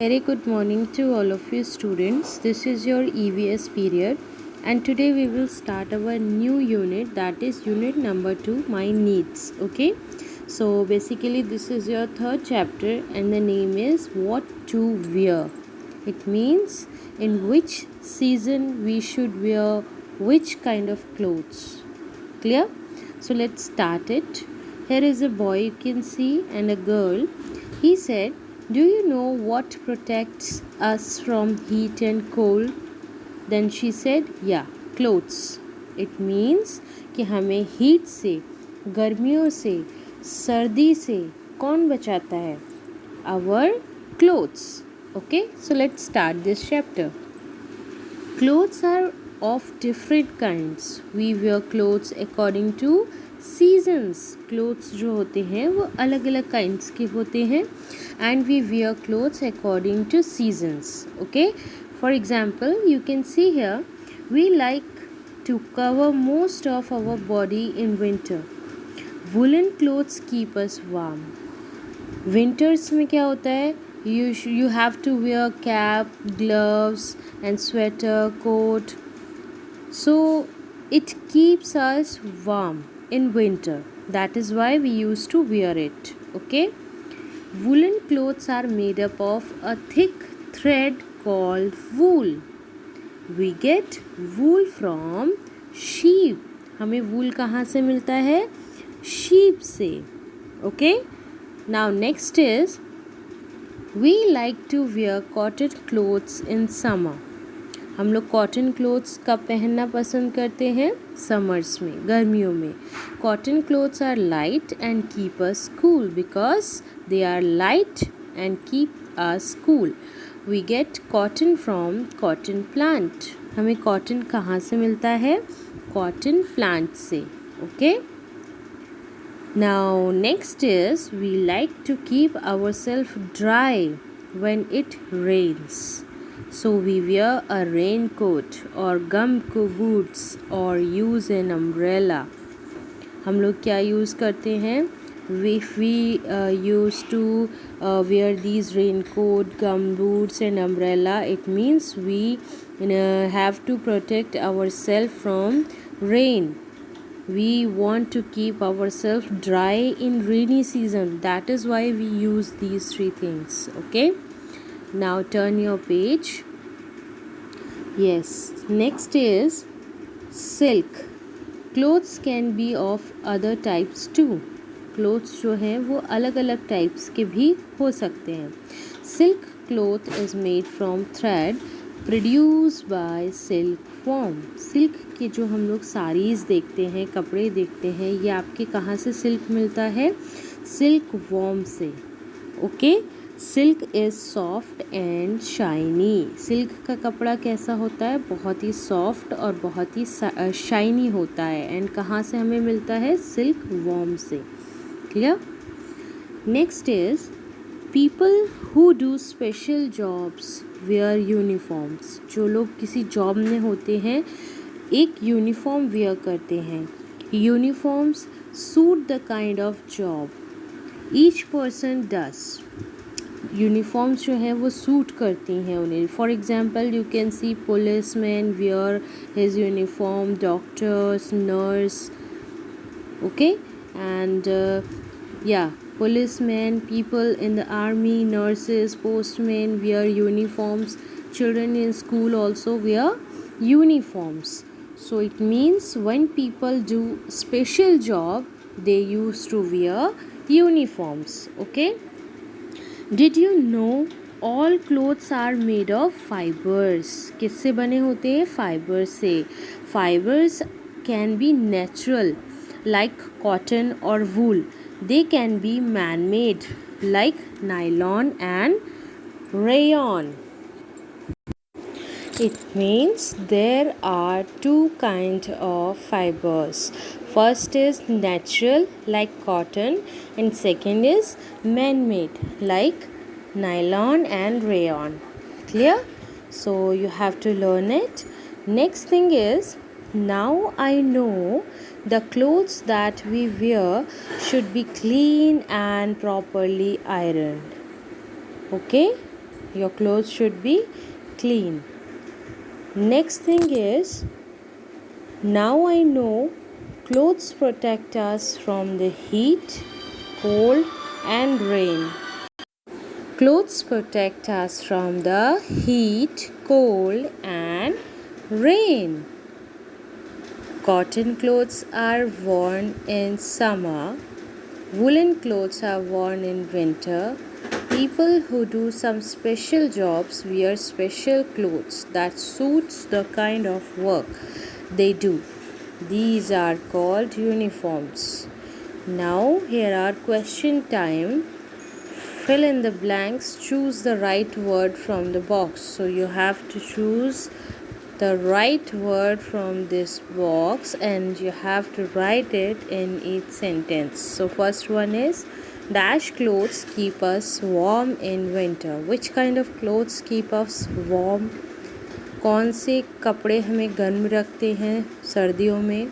Very good morning to all of you students. This is your EVS period and today we will start our new unit, that is unit number 2, my needs. Okay, so basically this is your third chapter and the name is what to wear. It means in which season we should wear which kind of clothes. Clear? So let's start it. Here is a boy you can see and a girl. He said, "Do you know what protects us from heat and cold?" Then she said, "Yeah, clothes." It means कि हमें heat से, गर्मियों से, सर्दी से कौन बचाता है? Our clothes. Okay, so let's start this chapter. Clothes are of different kinds. We wear clothes according to seasons. Clothes जो होते हैं वो अलग अलग kinds के होते हैं and we wear clothes according to seasons. Okay, for example, you can see here we like to cover most of our body in winter. Woolen clothes keep us warm. Winters में क्या होता है? You have to wear cap, gloves and sweater, coat. So it keeps us warm in winter. That is why we used to wear it. Okay. Woolen clothes are made up of a thick thread called wool. We get wool from sheep. हमें wool कहाँ से मिलता है? Sheep से. Okay. Now next is we like to wear cotton clothes in summer. हम लोग cotton clothes कब पहनना पसंद करते हैं? समर्स में, गर्मियों में. Cotton clothes are light and keep us cool because they are light and keep us cool. We get cotton from cotton plant. हमें कॉटन कहाँ से मिलता है? कॉटन प्लांट से. Okay. Now next is we like to keep ourselves dry when it rains. So we wear a raincoat or gum boots or use an umbrella. हम लोग क्या use करते हैं? If we used to wear these raincoat, gum boots and umbrella, it means we have to protect ourselves from rain. We want to keep ourselves dry in rainy season. That is why we use these three things. Okay, now turn your page. Yes, next is silk. Clothes can be of other types too. Clothes जो हैं वो अलग अलग types के भी हो सकते हैं. Silk cloth is made from thread produced by silkworm. Silk के जो हम लोग साड़ीज़ देखते हैं, कपड़े देखते हैं, ये आपके कहाँ से सिल्क मिलता है? सिल्क वॉर्म से. Okay. Silk is soft and shiny. Silk का कपड़ा कैसा होता है? बहुत ही सॉफ्ट और बहुत ही शाइनी होता है. एंड कहाँ से हमें मिलता है? सिल्क वॉर्म से. Clear? Next is people who do special jobs wear uniforms. जो लोग किसी जॉब में होते हैं एक यूनिफॉर्म वेयर करते हैं. Uniforms suit the kind of job each person does. Uniforms जो हैं वो सूट करती हैं उन्हें. For example you can see policeman wear his uniform, doctors, nurse. Okay. And या policemen, people in the army, nurses, postmen wear uniforms. Children in school also wear uniforms. So it means when people do special job, they used to wear uniforms. Okay. Did you know all clothes are made of fibers? किससे बने होते हैं? Fibers से. Fibers can be natural like cotton or wool. They can be man-made like nylon and rayon. It means there are two kinds of fibers. First is natural like cotton and second is man-made like nylon and rayon. Clear? So you have to learn it. Next thing is, now I know the clothes that we wear should be clean and properly ironed. Okay? Your clothes should be clean. Next thing is, now I know clothes protect us from the heat, cold, and rain. Clothes protect us from the heat, cold, and rain. Cotton clothes are worn in summer. Woolen clothes are worn in winter. People who do some special jobs wear special clothes that suits the kind of work they do. These are called uniforms. Now here are question time. Fill in the blanks, choose the right word from the box. So you have to choose the right word from this box and you have to write it in each sentence. So first one is, dash clothes keep us warm in winter. Which kind of clothes keep us warm? कौन से कपड़े हमें गर्म रखते हैं सर्दियों में?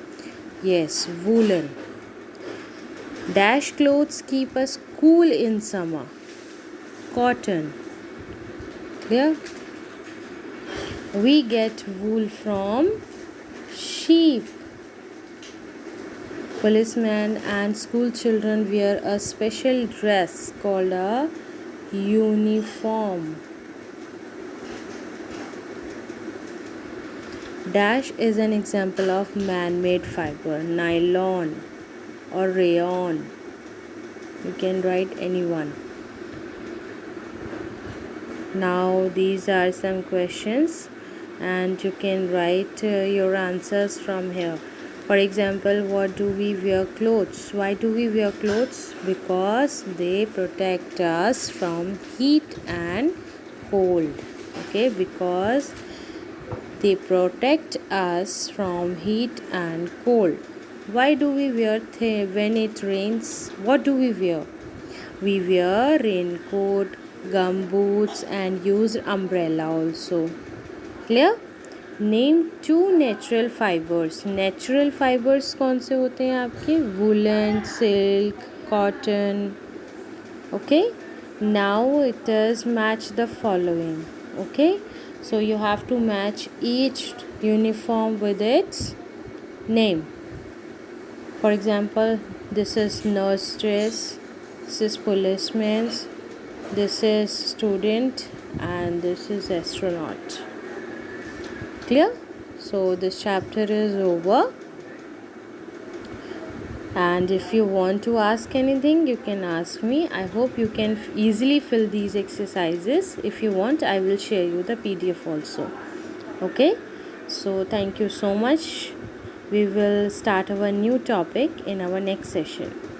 Yes, woolen. Dash clothes keep us cool in summer. Cotton. Clear? We get wool from sheep. Policemen and school children wear a special dress called a uniform. Dash is an example of man-made fiber, nylon or rayon. You can write any one. Now these are some questions and you can write your answers from here. For example, what do we wear clothes? Why do we wear clothes? Because they protect us from heat and cold. Okay, because they protect us from heat and cold. Why do we wear when it rains? What do we wear? We wear raincoat, gumboots and use umbrella also. Clear? Name two natural fibers. Natural fibers कौन से होते हैं आपके? Woolen, silk, cotton. Okay? Now it is match the following. Okay? So you have to match each uniform with its name. For example, this is nurse dress, this is policeman's, this is student and this is astronaut. Clear? So this chapter is over. And if you want to ask anything, you can ask me. I hope you can easily fill these exercises. If you want, I will share you the PDF also. Okay? So thank you so much. We will start our new topic in our next session.